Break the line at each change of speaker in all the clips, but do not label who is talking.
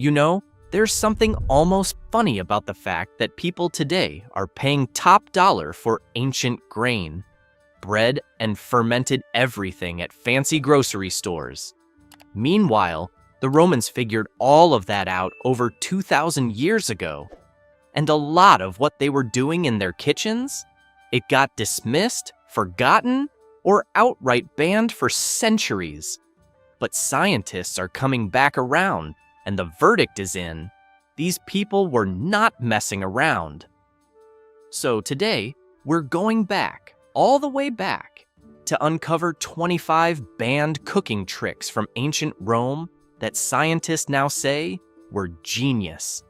You know, there's something almost funny about the fact that people today are paying top dollar for ancient grain, bread, and fermented everything at fancy grocery stores. Meanwhile, the Romans figured all of that out over 2,000 years ago, and a lot of what they were doing in their kitchens, it got dismissed, forgotten, or outright banned for centuries. But scientists are coming back around, and the verdict is in. These people were not messing around. So today, we're going back, all the way back, to uncover 25 banned cooking tricks from ancient Rome that scientists now say were genius.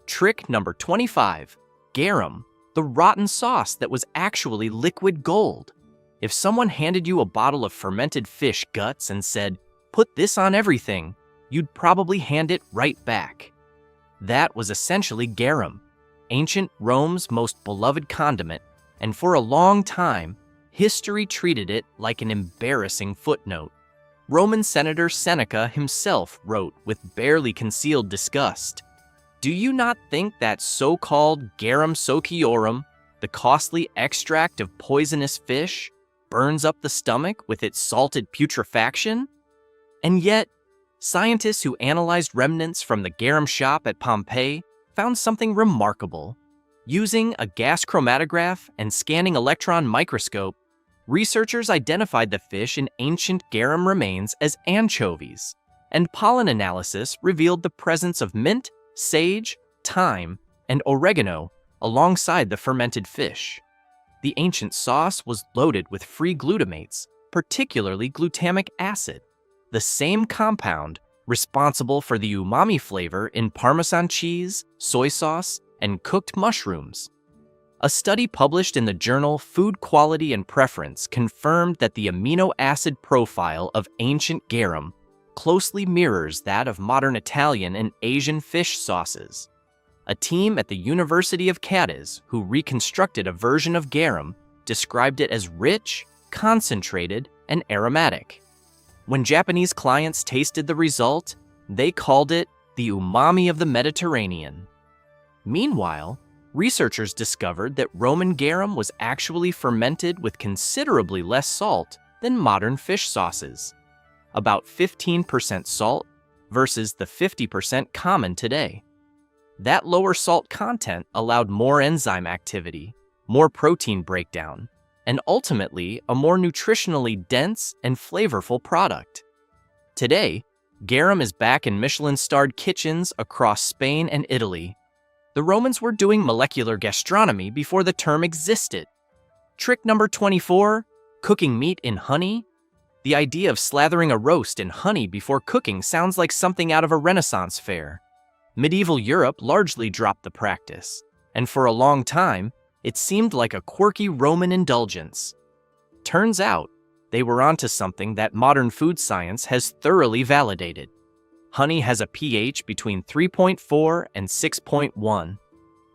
Trick number 25, garum, the rotten sauce that was actually liquid gold. If someone handed you a bottle of fermented fish guts and said, "Put this on everything," you'd probably hand it right back. That was essentially garum, ancient Rome's most beloved condiment, and for a long time, history treated it like an embarrassing footnote. Roman Senator Seneca himself wrote with barely concealed disgust, "Do you not think that so-called garum sociorum, the costly extract of poisonous fish, burns up the stomach with its salted putrefaction?" And yet, scientists who analyzed remnants from the garum shop at Pompeii found something remarkable. Using a gas chromatograph and scanning electron microscope, researchers identified the fish in ancient garum remains as anchovies, and pollen analysis revealed the presence of mint, sage, thyme, and oregano alongside the fermented fish. The ancient sauce was loaded with free glutamates, particularly glutamic acid, the same compound responsible for the umami flavor in Parmesan cheese, soy sauce, and cooked mushrooms. A study published in the journal Food Quality and Preference confirmed that the amino acid profile of ancient garum closely mirrors that of modern Italian and Asian fish sauces. A team at the University of Cadiz who reconstructed a version of garum described it as rich, concentrated, and aromatic. When Japanese clients tasted the result, they called it the umami of the Mediterranean. Meanwhile, researchers discovered that Roman garum was actually fermented with considerably less salt than modern fish sauces, about 15% salt versus the 50% common today. That lower salt content allowed more enzyme activity, more protein breakdown, and ultimately a more nutritionally dense and flavorful product. Today, garum is back in Michelin-starred kitchens across Spain and Italy. The Romans were doing molecular gastronomy before the term existed. Trick number 24, cooking meat in honey. The idea of slathering a roast in honey before cooking sounds like something out of a Renaissance fair. Medieval Europe largely dropped the practice, and for a long time, it seemed like a quirky Roman indulgence. Turns out, they were onto something that modern food science has thoroughly validated. Honey has a pH between 3.4 and 6.1,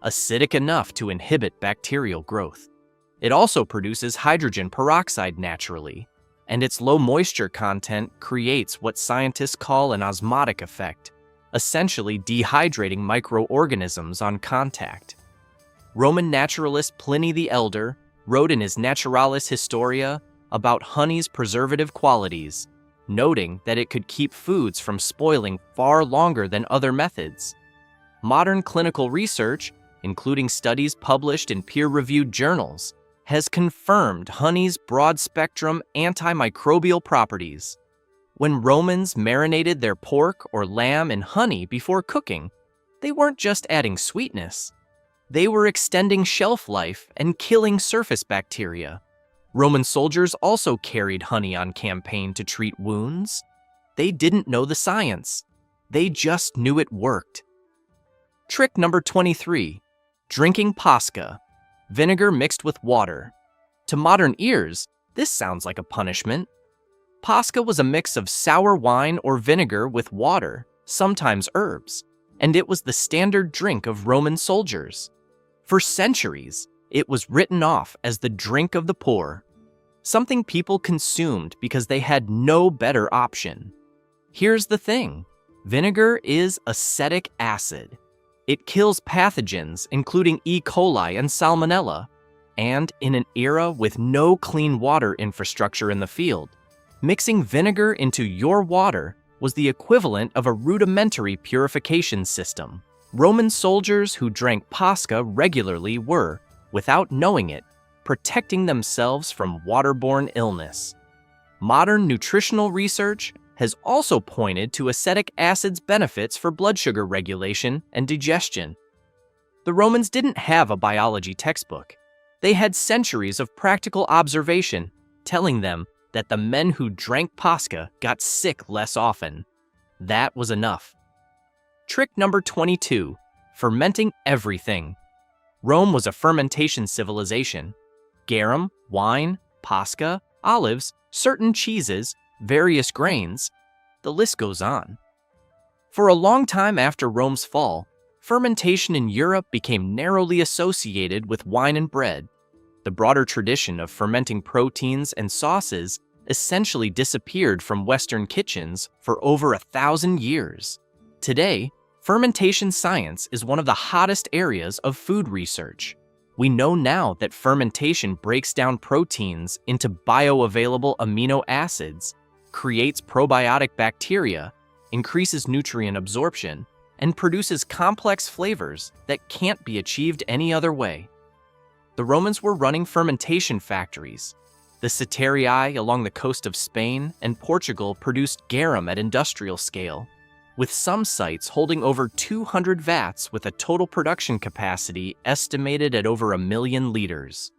acidic enough to inhibit bacterial growth. It also produces hydrogen peroxide naturally, and its low moisture content creates what scientists call an osmotic effect, essentially dehydrating microorganisms on contact. Roman naturalist Pliny the Elder wrote in his Naturalis Historia about honey's preservative qualities, noting that it could keep foods from spoiling far longer than other methods. Modern clinical research, including studies published in peer-reviewed journals, has confirmed honey's broad-spectrum antimicrobial properties. When Romans marinated their pork or lamb in honey before cooking, they weren't just adding sweetness. They were extending shelf life and killing surface bacteria. Roman soldiers also carried honey on campaign to treat wounds. They didn't know the science. They just knew it worked. Trick number 23, drinking posca, vinegar mixed with water. To modern ears, this sounds like a punishment. Posca was a mix of sour wine or vinegar with water, sometimes herbs, and it was the standard drink of Roman soldiers. For centuries, it was written off as the drink of the poor, something people consumed because they had no better option. Here's the thing, Vinegar is acetic acid. It kills pathogens, including E. coli and Salmonella, and in an era with no clean water infrastructure in the field, mixing vinegar into your water was the equivalent of a rudimentary purification system. Roman soldiers who drank posca regularly were, without knowing it, protecting themselves from waterborne illness. Modern nutritional research has also pointed to acetic acid's benefits for blood sugar regulation and digestion. The Romans didn't have a biology textbook. They had centuries of practical observation telling them that the men who drank posca got sick less often. That was enough. Trick number 22, fermenting everything. Rome was a fermentation civilization. Garum, wine, posca, olives, certain cheeses, various grains, the list goes on. For a long time after Rome's fall, fermentation in Europe became narrowly associated with wine and bread. The broader tradition of fermenting proteins and sauces essentially disappeared from Western kitchens for over 1,000 years. Today, fermentation science is one of the hottest areas of food research. We know now that fermentation breaks down proteins into bioavailable amino acids, creates probiotic bacteria, increases nutrient absorption, and produces complex flavors that can't be achieved any other way. The Romans were running fermentation factories. The Ceterae along the coast of Spain and Portugal produced garum at industrial scale, with some sites holding over 200 vats with a total production capacity estimated at over 1 million liters.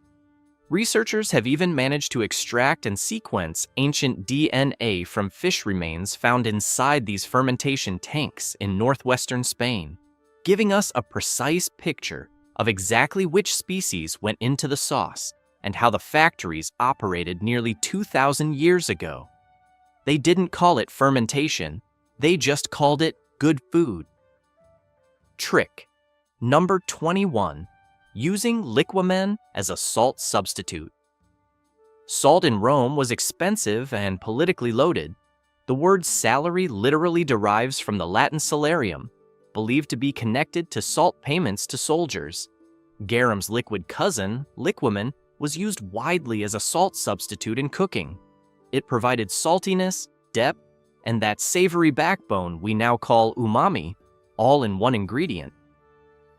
Researchers have even managed to extract and sequence ancient DNA from fish remains found inside these fermentation tanks in northwestern Spain, giving us a precise picture of exactly which species went into the sauce and how the factories operated nearly 2,000 years ago. They didn't call it fermentation, they just called it good food. Trick number 21. Using liquamen as a salt substitute. Salt in Rome was expensive and politically loaded. The word salary literally derives from the Latin salarium, believed to be connected to salt payments to soldiers. Garum's liquid cousin, liquamen, was used widely as a salt substitute in cooking. It provided saltiness, depth, and that savory backbone we now call umami, all in one ingredient.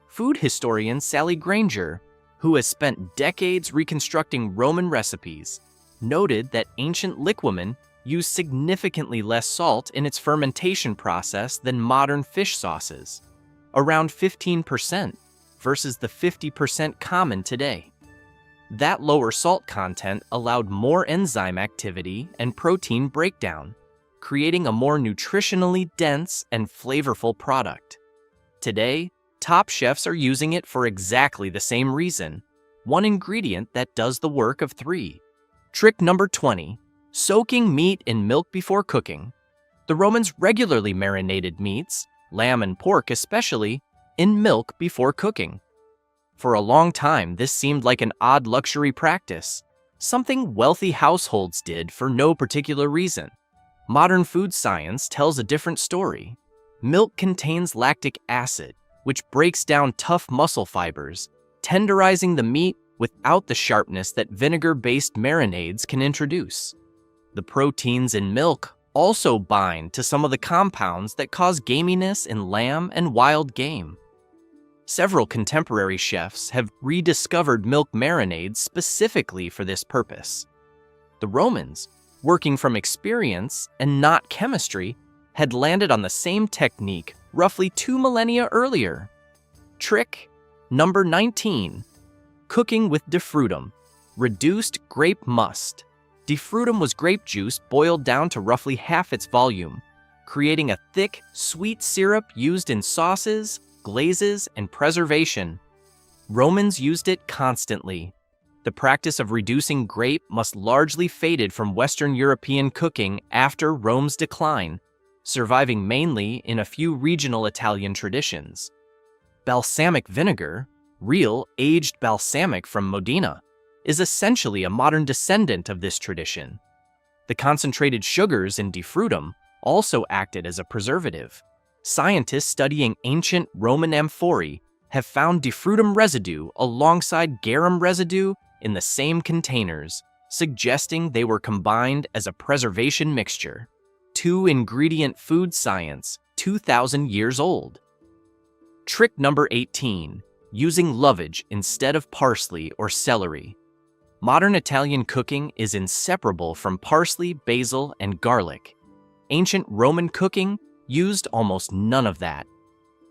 Food historian Sally Granger, who has spent decades reconstructing Roman recipes, noted that ancient liquamen used significantly less salt in its fermentation process than modern fish sauces, around 15% versus the 50% common today. That lower salt content allowed more enzyme activity and protein breakdown, creating a more nutritionally dense and flavorful product. Today, top chefs are using it for exactly the same reason, one ingredient that does the work of 3. Trick number 20, soaking meat in milk before cooking. The Romans regularly marinated meats, lamb and pork especially, in milk before cooking. For a long time, this seemed like an odd luxury practice, something wealthy households did for no particular reason. Modern food science tells a different story. Milk contains lactic acid, which breaks down tough muscle fibers, tenderizing the meat without the sharpness that vinegar-based marinades can introduce. The proteins in milk also bind to some of the compounds that cause gaminess in lamb and wild game. Several contemporary chefs have rediscovered milk marinades specifically for this purpose. The Romans, working from experience and not chemistry, had landed on the same technique roughly 2 millennia earlier. Trick number 19. Cooking with defrutum. Reduced grape must. Defrutum was grape juice boiled down to roughly half its volume, creating a thick, sweet syrup used in sauces, glazes, and preservation. Romans used it constantly. The practice of reducing grape must largely faded from Western European cooking after Rome's decline, surviving mainly in a few regional Italian traditions. Balsamic vinegar, real aged balsamic from Modena, is essentially a modern descendant of this tradition. The concentrated sugars in defrutum also acted as a preservative, Scientists studying ancient Roman amphorae have found defrutum residue alongside garum residue in the same containers, suggesting they were combined as a preservation mixture. Two-ingredient food science, 2,000 years old. Trick number 18, using lovage instead of parsley or celery. Modern Italian cooking is inseparable from parsley, basil, and garlic. Ancient Roman cooking used almost none of that.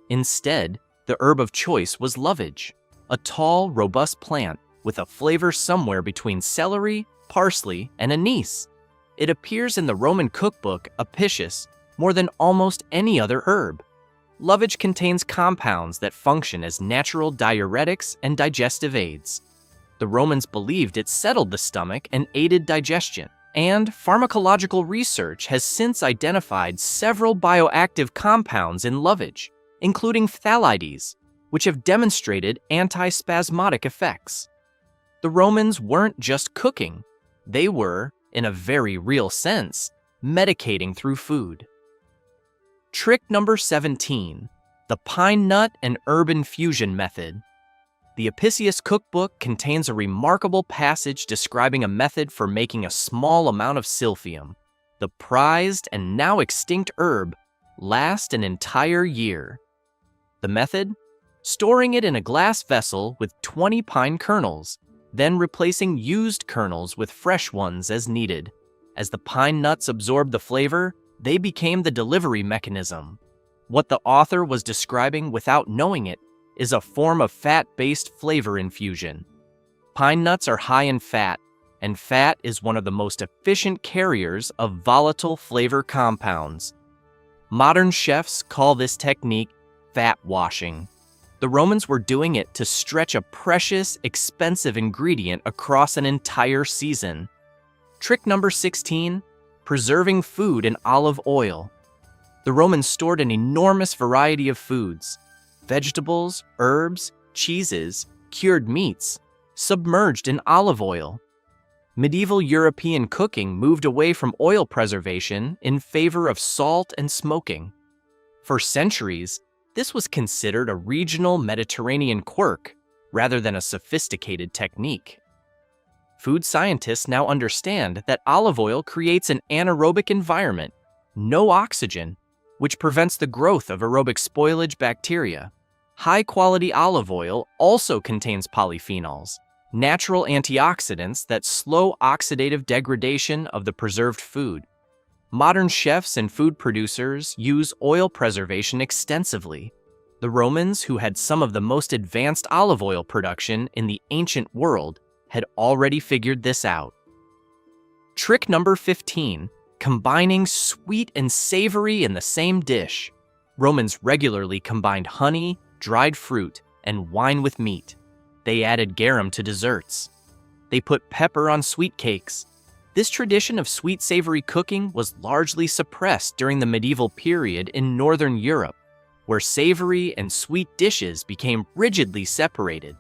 Instead, the herb of choice was lovage, a tall, robust plant with a flavor somewhere between celery, parsley, and anise. It appears in the Roman cookbook Apicius more than almost any other herb. Lovage contains compounds that function as natural diuretics and digestive aids. The Romans believed it settled the stomach and aided digestion, and pharmacological research has since identified several bioactive compounds in lovage, including phthalides, which have demonstrated antispasmodic effects. The Romans weren't just cooking, they were, in a very real sense, medicating through food. Trick number 17, the pine nut and herb infusion method. The Apicius cookbook contains a remarkable passage describing a method for making a small amount of silphium, the prized and now extinct herb, last an entire year. The method? Storing it in a glass vessel with 20 pine kernels, then replacing used kernels with fresh ones as needed. As the pine nuts absorbed the flavor, they became the delivery mechanism. What the author was describing without knowing it is a form of fat-based flavor infusion. Pine nuts are high in fat, and fat is one of the most efficient carriers of volatile flavor compounds. Modern chefs call this technique fat washing. The Romans were doing it to stretch a precious, expensive ingredient across an entire season. Trick number 16, preserving food in olive oil. The Romans stored an enormous variety of foods, vegetables, herbs, cheeses, cured meats, submerged in olive oil. Medieval European cooking moved away from oil preservation in favor of salt and smoking. For centuries, this was considered a regional Mediterranean quirk rather than a sophisticated technique. Food scientists now understand that olive oil creates an anaerobic environment, no oxygen, which prevents the growth of aerobic spoilage bacteria. High-quality olive oil also contains polyphenols, natural antioxidants that slow oxidative degradation of the preserved food. Modern chefs and food producers use oil preservation extensively. The Romans, who had some of the most advanced olive oil production in the ancient world, had already figured this out. Trick number 15, combining sweet and savory in the same dish. Romans regularly combined honey, dried fruit, and wine with meat. They added garum to desserts. They put pepper on sweet cakes. This tradition of sweet savory cooking was largely suppressed during the medieval period in Northern Europe, where savory and sweet dishes became rigidly separated,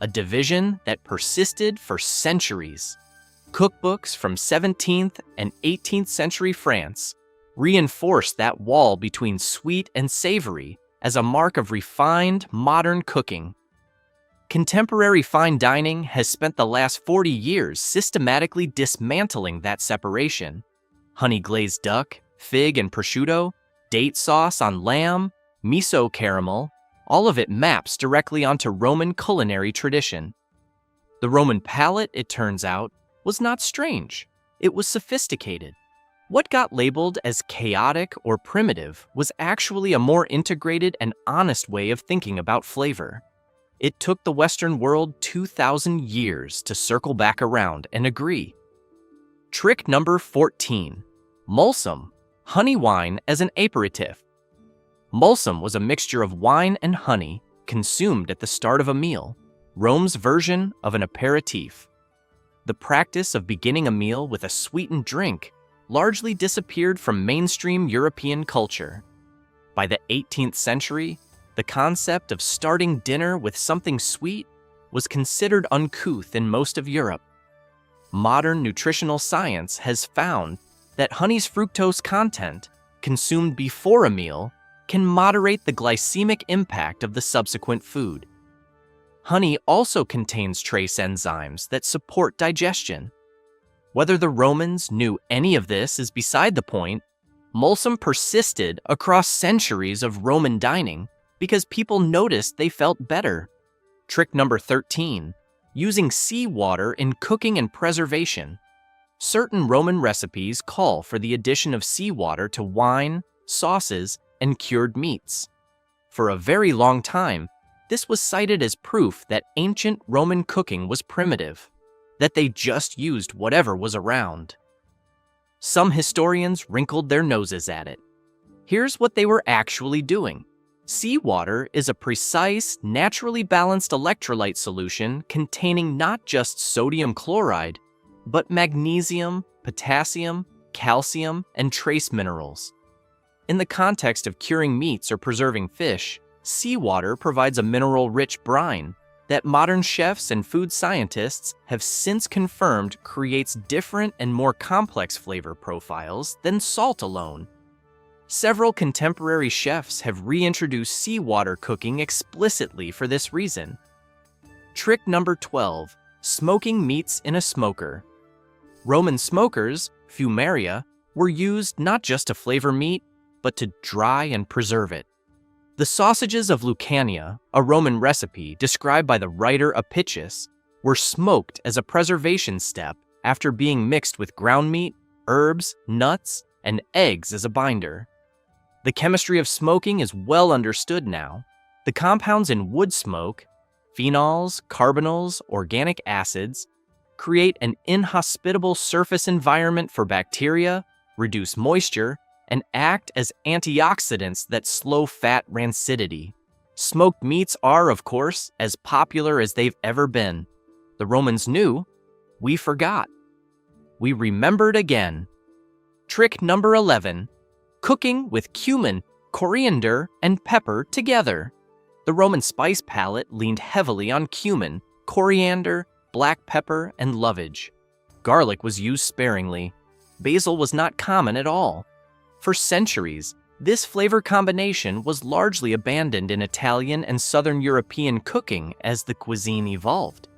a division that persisted for centuries. Cookbooks from 17th and 18th century France reinforced that wall between sweet and savory as a mark of refined, modern cooking. Contemporary fine dining has spent the last 40 years systematically dismantling that separation. Honey-glazed duck, fig and prosciutto, date sauce on lamb, miso caramel, all of it maps directly onto Roman culinary tradition. The Roman palate, it turns out, was not strange. It was sophisticated. What got labeled as chaotic or primitive was actually a more integrated and honest way of thinking about flavor. It took the Western world 2,000 years to circle back around and agree. Trick number 14, mulsum, honey wine as an aperitif. Mulsum was a mixture of wine and honey consumed at the start of a meal, Rome's version of an aperitif. The practice of beginning a meal with a sweetened drink largely disappeared from mainstream European culture. By the 18th century, the concept of starting dinner with something sweet was considered uncouth in most of Europe. Modern nutritional science has found that honey's fructose content, consumed before a meal, can moderate the glycemic impact of the subsequent food. Honey also contains trace enzymes that support digestion. Whether the Romans knew any of this is beside the point. Mulsum persisted across centuries of Roman dining because people noticed they felt better. Trick number 13, using seawater in cooking and preservation. Certain Roman recipes call for the addition of seawater to wine, sauces, and cured meats. For a very long time, this was cited as proof that ancient Roman cooking was primitive, that they just used whatever was around. Some historians wrinkled their noses at it. Here's what they were actually doing. Seawater is a precise, naturally balanced electrolyte solution containing not just sodium chloride, but magnesium, potassium, calcium, and trace minerals. In the context of curing meats or preserving fish, seawater provides a mineral-rich brine that modern chefs and food scientists have since confirmed creates different and more complex flavor profiles than salt alone. Several contemporary chefs have reintroduced seawater cooking explicitly for this reason. Trick number 12, smoking meats in a smoker. Roman smokers, fumaria, were used not just to flavor meat, but to dry and preserve it. The sausages of Lucania, a Roman recipe described by the writer Apicius, were smoked as a preservation step after being mixed with ground meat, herbs, nuts, and eggs as a binder. The chemistry of smoking is well understood now. The compounds in wood smoke, phenols, carbonyls, organic acids, create an inhospitable surface environment for bacteria, reduce moisture, and act as antioxidants that slow fat rancidity. Smoked meats are, of course, as popular as they've ever been. The Romans knew, we forgot. We remembered again. Trick number 11, cooking with cumin, coriander, and pepper together. The Roman spice palette leaned heavily on cumin, coriander, black pepper, and lovage. Garlic was used sparingly. Basil was not common at all. For centuries, this flavor combination was largely abandoned in Italian and Southern European cooking as the cuisine evolved.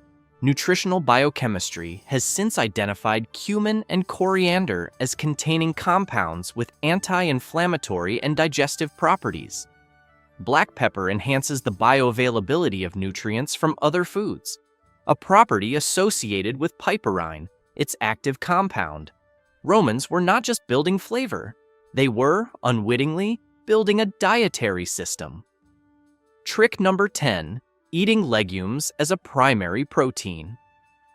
Nutritional biochemistry has since identified cumin and coriander as containing compounds with anti-inflammatory and digestive properties. Black pepper enhances the bioavailability of nutrients from other foods, a property associated with piperine, its active compound. Romans were not just building flavor. They were, unwittingly, building a dietary system. Trick number 10, eating legumes as a primary protein.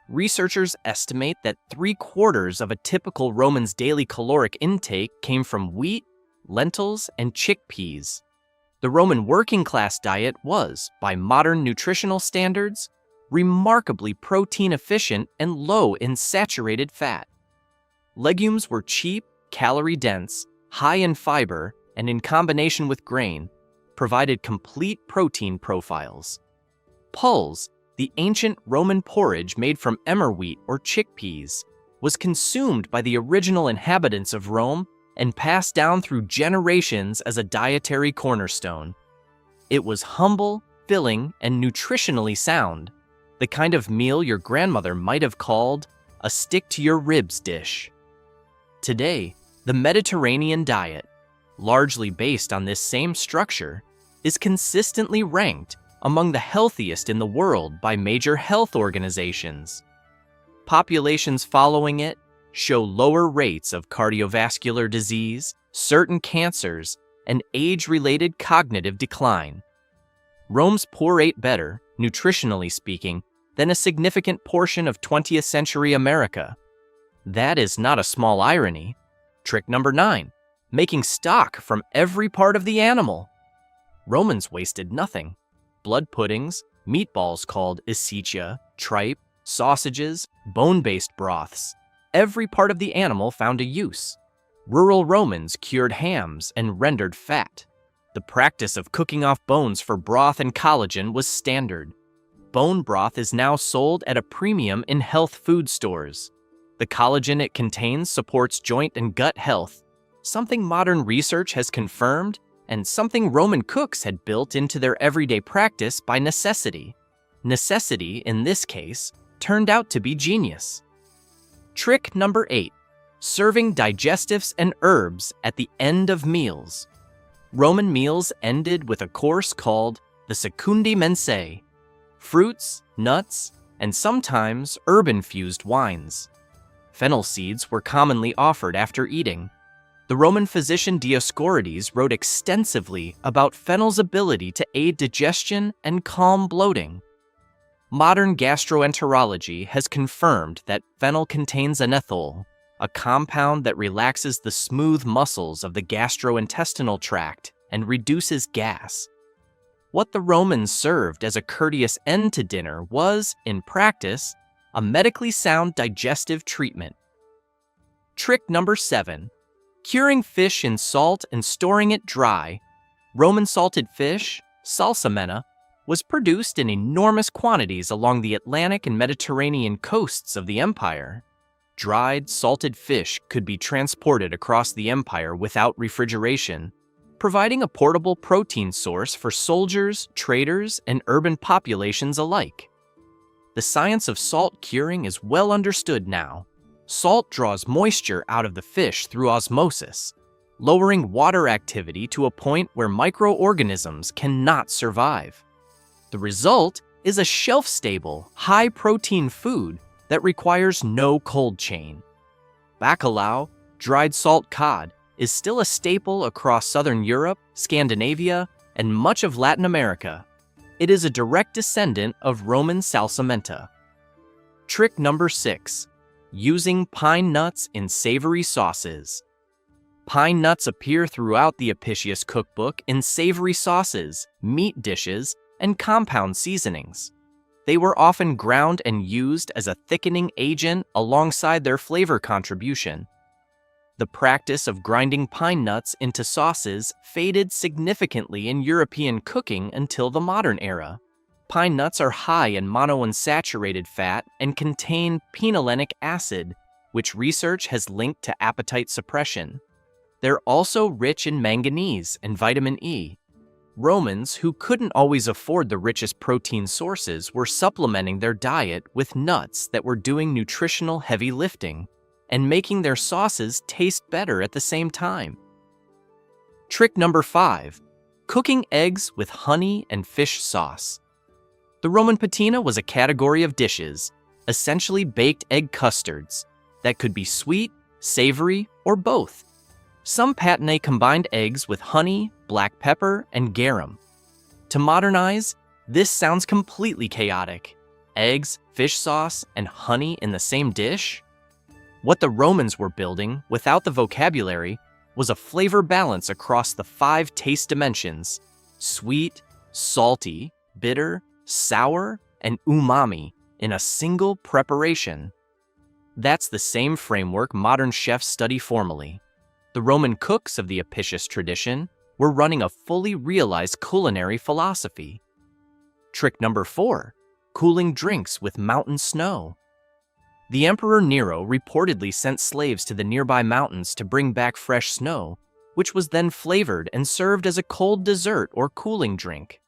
Researchers estimate that 3/4 of a typical Roman's daily caloric intake came from wheat, lentils, and chickpeas. The Roman working class diet was, by modern nutritional standards, remarkably protein efficient and low in saturated fat. Legumes were cheap, calorie-dense, high in fiber, and in combination with grain, provided complete protein profiles. Pulse, the ancient Roman porridge made from emmer wheat or chickpeas, was consumed by the original inhabitants of Rome and passed down through generations as a dietary cornerstone. It was humble, filling, and nutritionally sound, the kind of meal your grandmother might have called a stick-to-your-ribs dish. Today, the Mediterranean diet, largely based on this same structure, is consistently ranked among the healthiest in the world by major health organizations. Populations following it show lower rates of cardiovascular disease, certain cancers, and age-related cognitive decline. Rome's poor ate better, nutritionally speaking, than a significant portion of 20th century America. That is not a small irony. Trick number 9, making stock from every part of the animal. Romans wasted nothing. Blood puddings, meatballs called isicia, tripe, sausages, bone-based broths. Every part of the animal found a use. Rural Romans cured hams and rendered fat. The practice of cooking off bones for broth and collagen was standard. Bone broth is now sold at a premium in health food stores. The collagen it contains supports joint and gut health, something modern research has confirmed and something Roman cooks had built into their everyday practice by necessity. Necessity, in this case, turned out to be genius. Trick number 8. Serving digestives and herbs at the end of meals. Roman meals ended with a course called the secundi mensae, fruits, nuts, and sometimes herb-infused wines. Fennel seeds were commonly offered after eating. The Roman physician Dioscorides wrote extensively about fennel's ability to aid digestion and calm bloating. Modern gastroenterology has confirmed that fennel contains anethole, a compound that relaxes the smooth muscles of the gastrointestinal tract and reduces gas. What the Romans served as a courteous end to dinner was, in practice, a medically sound digestive treatment. Trick number 7. Curing fish in salt and storing it dry. Roman salted fish, salsamena, was produced in enormous quantities along the Atlantic and Mediterranean coasts of the empire. Dried, salted fish could be transported across the empire without refrigeration, providing a portable protein source for soldiers, traders, and urban populations alike. The science of salt curing is well understood now. Salt draws moisture out of the fish through osmosis, lowering water activity to a point where microorganisms cannot survive. The result is a shelf-stable, high-protein food that requires no cold chain. Bacalhau, dried salt cod, is still a staple across southern Europe, Scandinavia, and much of Latin America. It is a direct descendant of Roman salsamenta. Trick number 6. Using pine nuts in savory sauces. Pine nuts appear throughout the Apicius cookbook in savory sauces, meat dishes, and compound seasonings. They were often ground and used as a thickening agent alongside their flavor contribution. The practice of grinding pine nuts into sauces faded significantly in European cooking until the modern era. Pine nuts are high in monounsaturated fat and contain pinolonic acid, which research has linked to appetite suppression. They're also rich in manganese and vitamin E. Romans, who couldn't always afford the richest protein sources, were supplementing their diet with nuts that were doing nutritional heavy lifting and making their sauces taste better at the same time. Trick number 5. Cooking eggs with honey and fish sauce. The Roman patina was a category of dishes, essentially baked egg custards, that could be sweet, savory, or both. Some patinæ combined eggs with honey, black pepper, and garum. To modernize, this sounds completely chaotic. Eggs, fish sauce, and honey in the same dish? What the Romans were building, without the vocabulary, was a flavor balance across the 5 taste dimensions: sweet, salty, bitter, sour, and umami in a single preparation. That's the same framework modern chefs study formally. The Roman cooks of the Apicius tradition were running a fully realized culinary philosophy. Trick number 4. Cooling drinks with mountain snow. The Emperor Nero reportedly sent slaves to the nearby mountains to bring back fresh snow, which was then flavored and served as a cold dessert or cooling drink.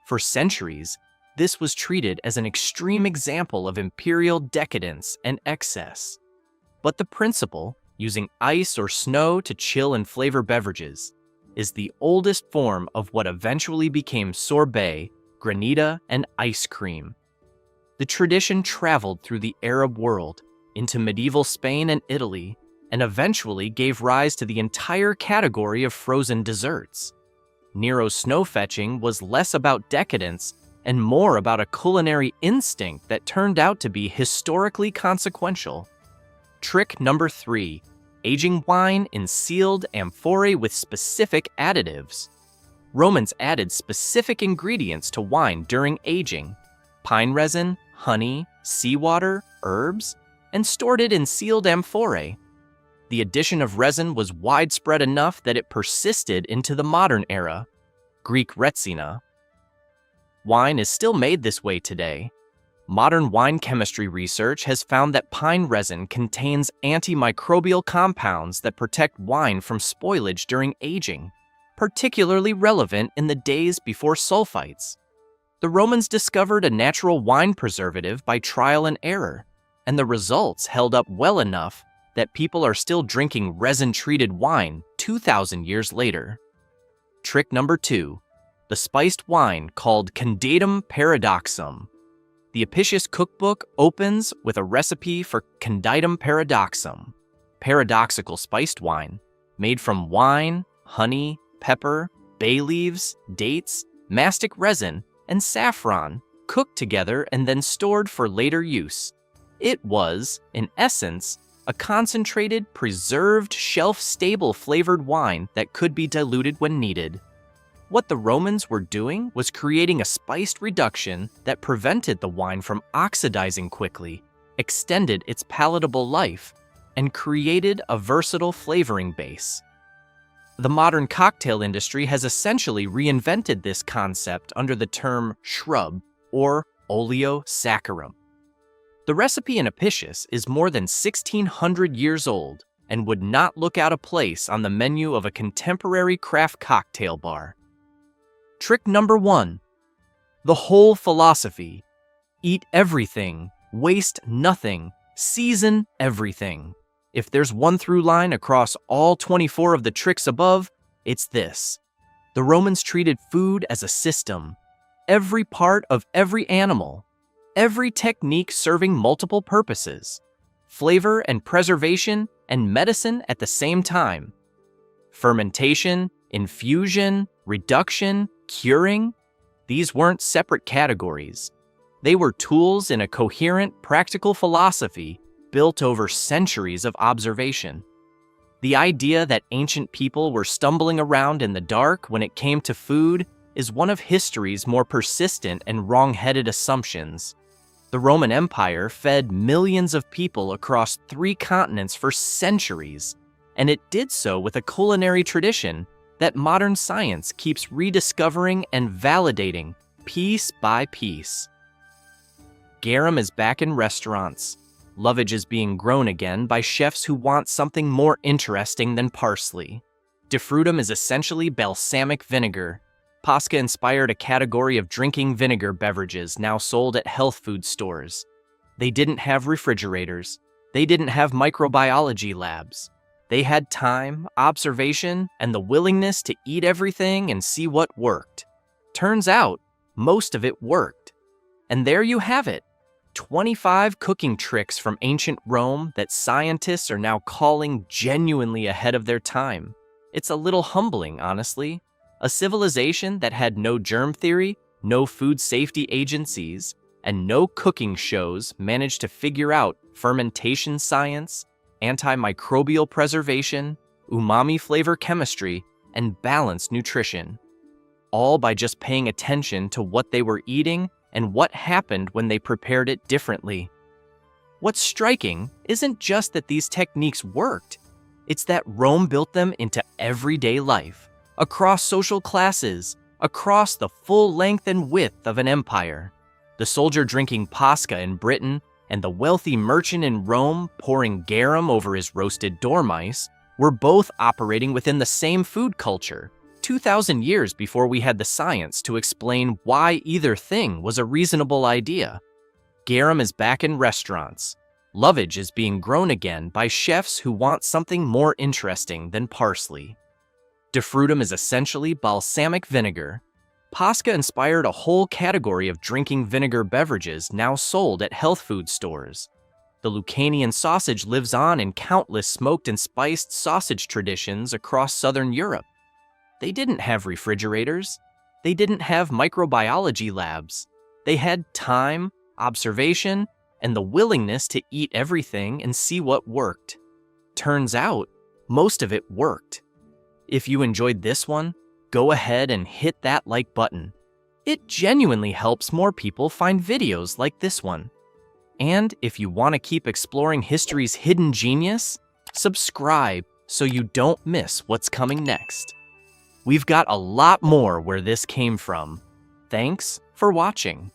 For centuries, this was treated as an extreme example of imperial decadence and excess. But the principle, using ice or snow to chill and flavor beverages, is the oldest form of what eventually became sorbet, granita, and ice cream. The tradition traveled through the Arab world, into medieval Spain and Italy, and eventually gave rise to the entire category of frozen desserts. Nero's snow fetching was less about decadence and more about a culinary instinct that turned out to be historically consequential. Trick number 3. Aging wine in sealed amphorae with specific additives. Romans added specific ingredients to wine during aging: pine resin, honey, seawater, herbs, and stored it in sealed amphorae. The addition of resin was widespread enough that it persisted into the modern era, Greek retsina. Wine is still made this way today. Modern wine chemistry research has found that pine resin contains antimicrobial compounds that protect wine from spoilage during aging. particularly relevant in the days before sulfites. The Romans discovered a natural wine preservative by trial and error, and the results held up well enough that people are still drinking resin-treated wine 2,000 years later. Trick number 2, the spiced wine called Candidatum paradoxum. The Apicius cookbook opens with a recipe for Candidatum paradoxum, paradoxical spiced wine, made from wine, honey, pepper, bay leaves, dates, mastic resin, and saffron, cooked together and then stored for later use. It was, in essence, a concentrated, preserved, shelf-stable flavored wine that could be diluted when needed. What the Romans were doing was creating a spiced reduction that prevented the wine from oxidizing quickly, extended its palatable life, and created a versatile flavoring base. The modern cocktail industry has essentially reinvented this concept under the term shrub or oleosaccharum. The recipe in Apicius is more than 1,600 years old and would not look out of place on the menu of a contemporary craft cocktail bar. Trick number 1, the whole philosophy. Eat everything, waste nothing, season everything. If there's one through line across all 24 of the tricks above, it's this. The Romans treated food as a system. Every part of every animal. Every technique serving multiple purposes. Flavor and preservation and medicine at the same time. Fermentation, infusion, reduction, curing. These weren't separate categories. They were tools in a coherent, practical philosophy built over centuries of observation. The idea that ancient people were stumbling around in the dark when it came to food is one of history's more persistent and wrong-headed assumptions. The Roman Empire fed millions of people across 3 continents for centuries, and it did so with a culinary tradition that modern science keeps rediscovering and validating piece by piece. Garum is back in restaurants. Lovage is being grown again by chefs who want something more interesting than parsley. Defrutum is essentially balsamic vinegar. Posca inspired a category of drinking vinegar beverages now sold at health food stores. They didn't have refrigerators. They didn't have microbiology labs. They had time, observation, and the willingness to eat everything and see what worked. Turns out, most of it worked. And there you have it. 25 cooking tricks from ancient Rome that scientists are now calling genuinely ahead of their time. It's a little humbling, honestly. A civilization that had no germ theory, no food safety agencies, and no cooking shows managed to figure out fermentation science, antimicrobial preservation, umami flavor chemistry, and balanced nutrition. All by just paying attention to what they were eating and what happened when they prepared it differently. What's striking isn't just that these techniques worked, it's that Rome built them into everyday life, across social classes, across the full length and width of an empire. The soldier drinking posca in Britain and the wealthy merchant in Rome pouring garum over his roasted dormice were both operating within the same food culture, 2,000 years before we had the science to explain why either thing was a reasonable idea. Garum is back in restaurants. Lovage is being grown again by chefs who want something more interesting than parsley. Defrutum is essentially balsamic vinegar. Posca inspired a whole category of drinking vinegar beverages now sold at health food stores. The Lucanian sausage lives on in countless smoked and spiced sausage traditions across southern Europe. They didn't have refrigerators. They didn't have microbiology labs. They had time, observation, and the willingness to eat everything and see what worked. Turns out, most of it worked. If you enjoyed this one, go ahead and hit that like button. It genuinely helps more people find videos like this one. And if you want to keep exploring history's hidden genius, subscribe so you don't miss what's coming next. We've got a lot more where this came from. Thanks for watching.